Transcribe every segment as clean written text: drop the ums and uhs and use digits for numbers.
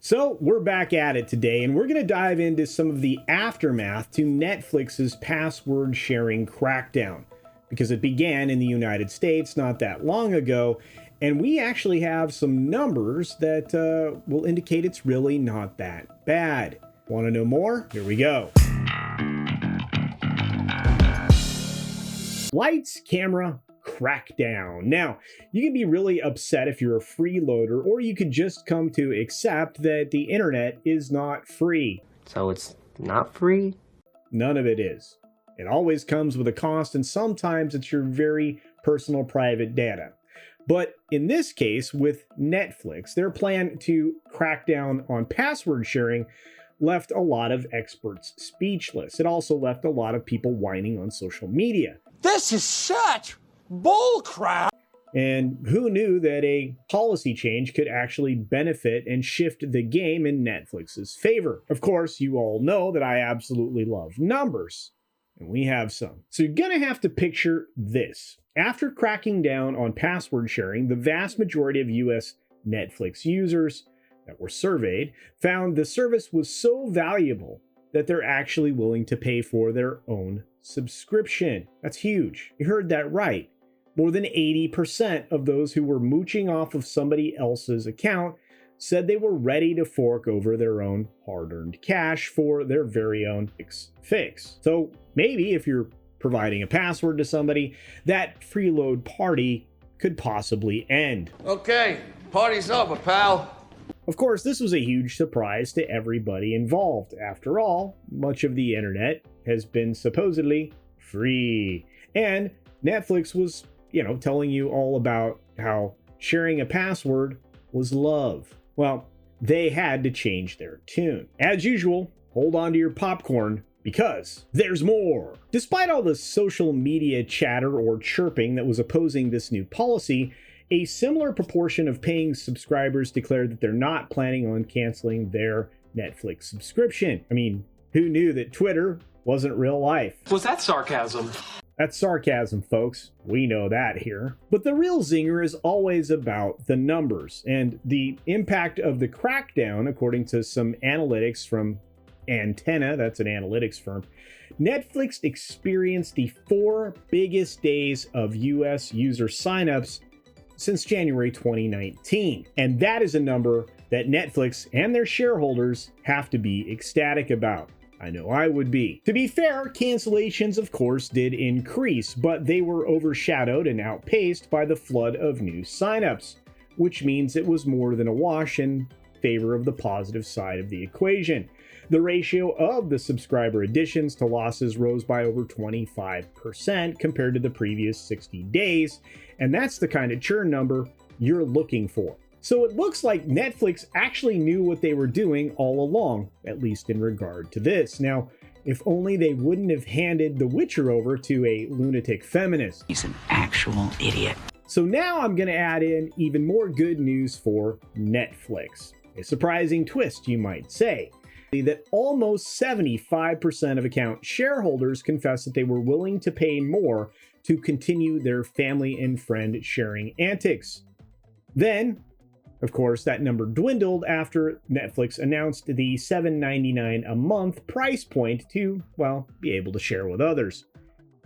So we're back at it today, and we're going to dive into some of the aftermath to Netflix's password sharing crackdown, because it began in the United States not that long ago, and we actually have some numbers that will indicate it's really not that bad. Want to know more? Here we go. Lights, camera, crackdown. Now, you can be really upset if you're a freeloader, or you could just come to accept that the internet is not free. So it's not free? None of it is. It always comes with a cost, and sometimes it's your very personal private data. But in this case, with Netflix, their plan to crack down on password sharing left a lot of experts speechless. It also left a lot of people whining on social media. This is such bull crap. And who knew that a policy change could actually benefit and shift the game in Netflix's favor? Of course, you all know that I absolutely love numbers, and we have some. So you're gonna have to picture this. After cracking down on password sharing, the vast majority of US Netflix users that were surveyed found the service was so valuable that they're actually willing to pay for their own subscription. That's huge. You heard that right. More than 80% of those who were mooching off of somebody else's account said they were ready to fork over their own hard-earned cash for their very own fix. So maybe if you're providing a password to somebody, that freeload party could possibly end. Okay, party's over, pal. Of course, this was a huge surprise to everybody involved. After all, much of the internet has been supposedly free. And Netflix was, telling you all about how sharing a password was love. Well, they had to change their tune. As usual, hold on to your popcorn, because there's more. Despite all the social media chatter or chirping that was opposing this new policy, a similar proportion of paying subscribers declared that they're not planning on canceling their Netflix subscription. I mean, who knew that Twitter wasn't real life? Was that sarcasm? That's sarcasm, folks. We know that here. But the real zinger is always about the numbers and the impact of the crackdown. According to some analytics from Antenna, that's an analytics firm, Netflix experienced the 4 biggest days of US user signups since January 2019. And that is a number that Netflix and their shareholders have to be ecstatic about. I know I would be. To be fair, cancellations of course did increase, but they were overshadowed and outpaced by the flood of new signups, which means it was more than a wash in favor of the positive side of the equation. The ratio of the subscriber additions to losses rose by over 25% compared to the previous 60 days, and that's the kind of churn number you're looking for. So it looks like Netflix actually knew what they were doing all along, at least in regard to this. Now, if only they wouldn't have handed The Witcher over to a lunatic feminist. He's an actual idiot. So now I'm going to add in even more good news for Netflix. A surprising twist, you might say, that almost 75% of account shareholders confessed that they were willing to pay more to continue their family and friend sharing antics. Then, of course, that number dwindled after Netflix announced the $7.99 a month price point to, well, be able to share with others.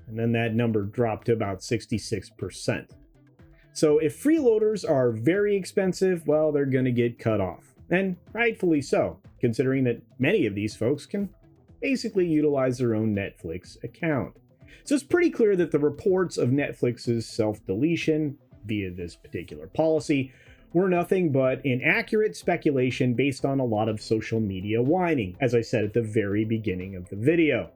And then that number dropped to about 66%. So if freeloaders are very expensive, well, they're going to get cut off. And rightfully so, considering that many of these folks can basically utilize their own Netflix account. So it's pretty clear that the reports of Netflix's self-deletion via this particular policy were nothing but inaccurate speculation based on a lot of social media whining, as I said at the very beginning of the video.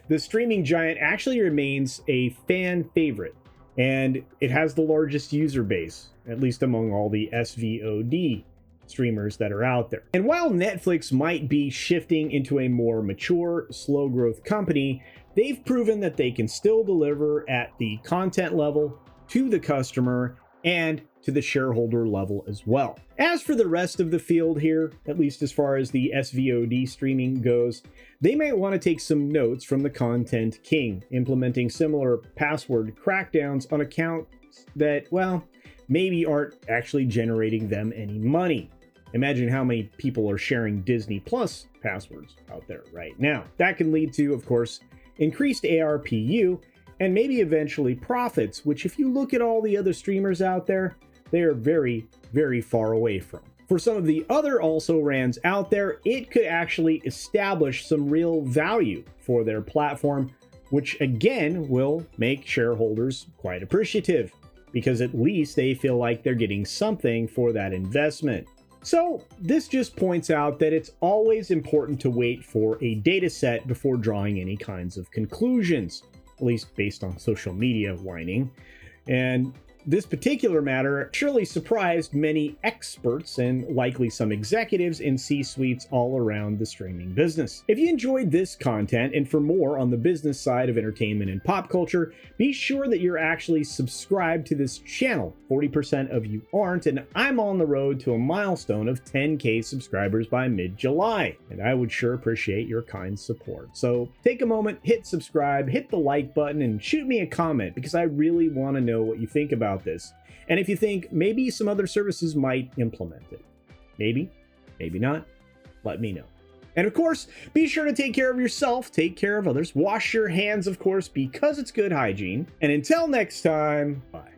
The streaming giant actually remains a fan favorite, and it has the largest user base, at least among all the SVOD streamers that are out there. And while Netflix might be shifting into a more mature, slow growth company, they've proven that they can still deliver at the content level to the customer and to the shareholder level as well. As for the rest of the field here, at least as far as the SVOD streaming goes, they might want to take some notes from the content king, implementing similar password crackdowns on accounts that, well, maybe aren't actually generating them any money. Imagine how many people are sharing Disney Plus passwords out there right now. That can lead to, of course, increased ARPU and maybe eventually profits, which if you look at all the other streamers out there, they are very, very far away from. For some of the other also-rans out there, it could actually establish some real value for their platform, which again will make shareholders quite appreciative, because at least they feel like they're getting something for that investment. So this just points out that it's always important to wait for a data set before drawing any kinds of conclusions, at least based on social media whining. And this particular matter surely surprised many experts and likely some executives in C-suites all around the streaming business. If you enjoyed this content, and for more on the business side of entertainment and pop culture, be sure that you're actually subscribed to this channel. 40% of you aren't, and I'm on the road to a milestone of 10K subscribers by mid-July, and I would sure appreciate your kind support. So take a moment, hit subscribe, hit the like button, and shoot me a comment, because I really want to know what you think about this. And if you think maybe some other services might implement it. Maybe not. Let me know. And of course, be sure to take care of yourself, take care of others, wash your hands, of course, because it's good hygiene. And until next time, bye.